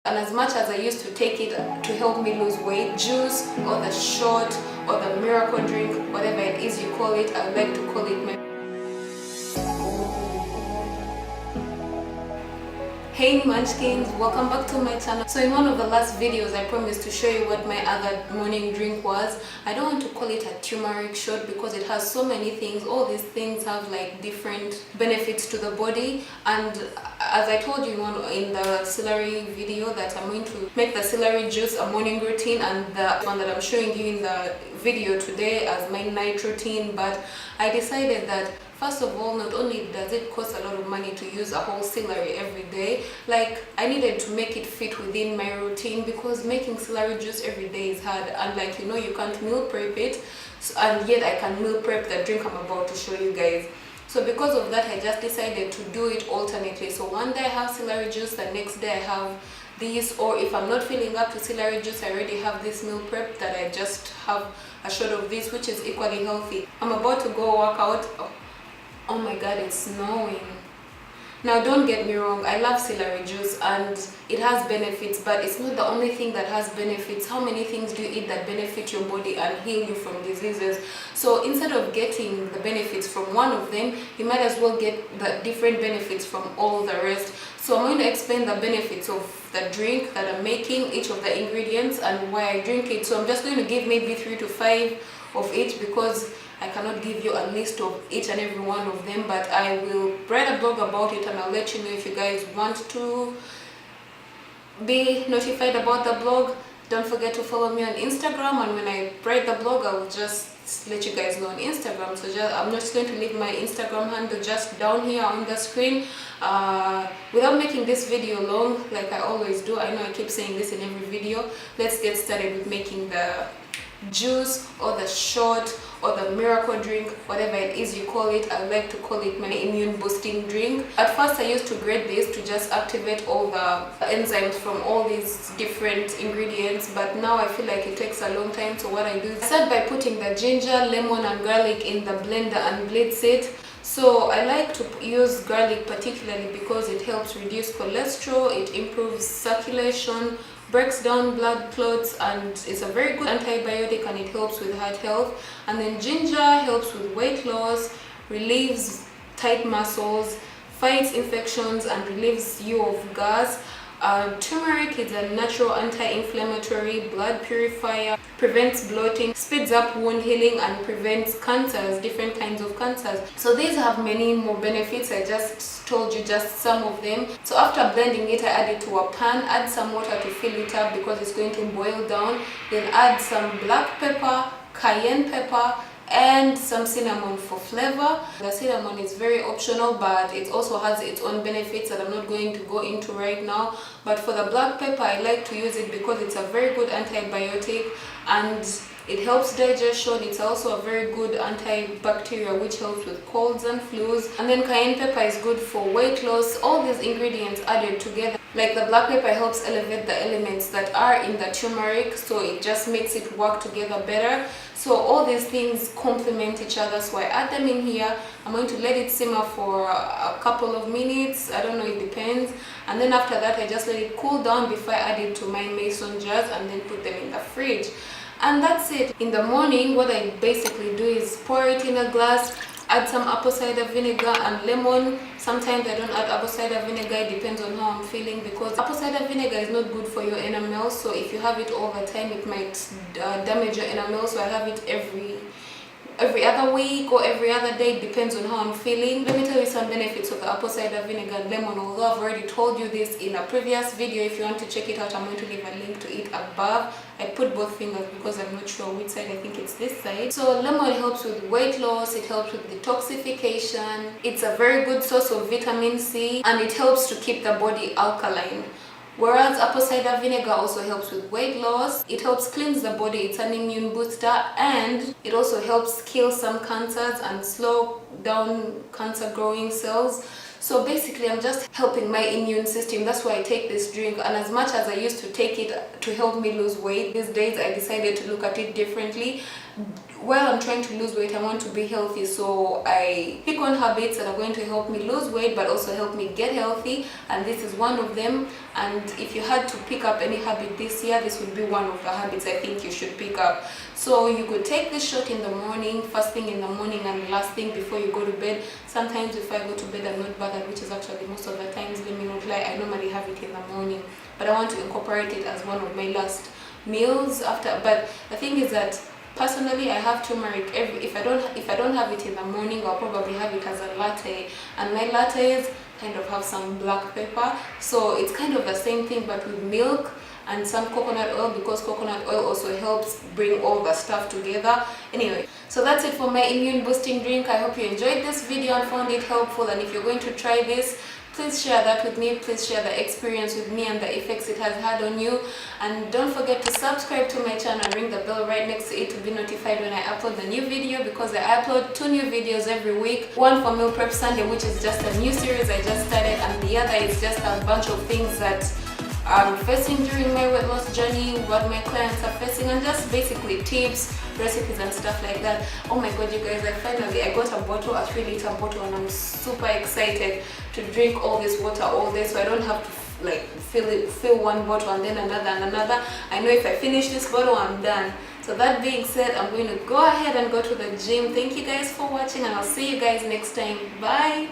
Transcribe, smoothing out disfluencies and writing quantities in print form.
And as much as I used to take it to help me lose weight, juice or the shot or the miracle drink, whatever it is you call it, I like to call it my... Hey munchkins, welcome back to my channel. So in one of the last videos I promised to show you what my other morning drink was. I don't want to call it a turmeric shot because it has so many things. All these things have like different benefits to the body, and as I told you in the celery video that I'm going to make the celery juice a morning routine, and the one that I'm showing you in the video today as my night routine. But I decided that first of all, not only does it cost a lot of money to use a whole celery every day, like I needed to make it fit within my routine, because making celery juice every day is hard, and like you can't meal prep it, and yet I can meal prep the drink I'm about to show you guys. So because of that, I just decided to do it alternately. So one day I have celery juice, the next day I have this, or if I'm not feeling up to celery juice, I already have this meal prep that I just have a shot of this, which is equally healthy. I'm about to go work out. Oh my god, it's snowing. Now don't get me wrong, I love celery juice and it has benefits, but it's not the only thing that has benefits. How many things do you eat that benefit your body and heal you from diseases? So instead of getting the benefits from one of them, you might as well get the different benefits from all the rest. So I'm going to explain the benefits of the drink that I'm making, each of the ingredients, and why I drink it. So I'm just going to give maybe 3 to 5 of each, because I cannot give you a list of each and every one of them, but I will write a blog about it and I'll let you know if you guys want to be notified about the blog. Don't forget to follow me on Instagram, and when I write the blog I will just let you guys know on Instagram. So I'm just going to leave my Instagram handle just down here on the screen. Without making this video long like I always do, I know I keep saying this in every video, let's get started with making the juice or the shot or the miracle drink, whatever it is you call it. I like to call it my immune boosting drink. At first I used to grate this to just activate all the enzymes from all these different ingredients, but now I feel like it takes a long time. So what I do is I start by putting the ginger, lemon and garlic in the blender and blitz it. So I like to use garlic particularly because it helps reduce cholesterol, it improves circulation, breaks down blood clots, and it's a very good antibiotic, and it helps with heart health. And then ginger helps with weight loss, relieves tight muscles, fights infections and relieves you of gas. Turmeric is a natural anti-inflammatory, blood purifier, prevents bloating, speeds up wound healing and prevents cancers, different kinds of cancers. So these have many more benefits. I just told you just some of them. So after blending it, I add it to a pan, add some water to fill it up because it's going to boil down, then add some black pepper, cayenne pepper and some cinnamon for flavor. The cinnamon is very optional, but it also has its own benefits that I'm not going to go into right now. But for the black pepper, I like to use it because it's a very good antibiotic and it helps digestion. It's also a very good antibacterial which helps with colds and flus. And then cayenne pepper is good for weight loss. All these ingredients added together, like the black pepper helps elevate the elements that are in the turmeric, so it just makes it work together better. So all these things complement each other, so I add them in here. I'm going to let it simmer for a couple of minutes, I don't know, it depends. And then after that I just let it cool down before I add it to my mason jars and then put them in the fridge. And that's it. In the morning, what I basically do is pour it in a glass, add some apple cider vinegar and lemon. Sometimes I don't add apple cider vinegar, it depends on how I'm feeling, because apple cider vinegar is not good for your enamel. So if you have it all the time, it might damage your enamel. So I have it every other week or every other day, it depends on how I'm feeling. Let me tell you some benefits of the apple cider vinegar and lemon, although I've already told you this in a previous video. If you want to check it out, I'm going to leave a link to it above. I put both fingers because I'm not sure which side. I think it's this side. So lemon helps with weight loss, it helps with detoxification, it's a very good source of vitamin C, and it helps to keep the body alkaline. Whereas apple cider vinegar also helps with weight loss, it helps cleanse the body, it's an immune booster, and it also helps kill some cancers and slow down cancer growing cells. So basically I'm just helping my immune system. That's why I take this drink. And as much as I used to take it to help me lose weight, these days I decided to look at it differently. While I'm trying to lose weight, I want to be healthy, so I pick on habits that are going to help me lose weight but also help me get healthy, and this is one of them. And if you had to pick up any habit this year, this would be one of the habits I think you should pick up. So you could take this shot in the morning, first thing in the morning and last thing before you go to bed. Sometimes if I go to bed I'm not bothered, which is actually most of the times, let me not lie, I normally have it in the morning, but I want to incorporate it as one of my last meals after. But the thing is that personally, I have turmeric if I don't have it in the morning, I'll probably have it as a latte, and my lattes kind of have some black pepper, so it's kind of the same thing but with milk and some coconut oil, because coconut oil also helps bring all the stuff together. Anyway, so that's it for my immune boosting drink. I hope you enjoyed this video and found it helpful, and if you're going to try this, please share that with me. Please share the experience with me and the effects it has had on you. And don't forget to subscribe to my channel and ring the bell right next to it to be notified when I upload a new video, because I upload 2 new videos every week. One for Meal Prep Sunday, which is just a new series I just started, and the other is just a bunch of things that I'm facing during my weight loss journey, what my clients are facing, and just basically tips, recipes and stuff like that. Oh my god, you guys, I got a bottle, a 3-liter bottle, and I'm super excited to drink all this water all day, so I don't have to like fill one bottle and then another and another. I know if I finish this bottle, I'm done. So that being said, I'm going to go ahead and go to the gym. Thank you guys for watching, and I'll see you guys next time. Bye.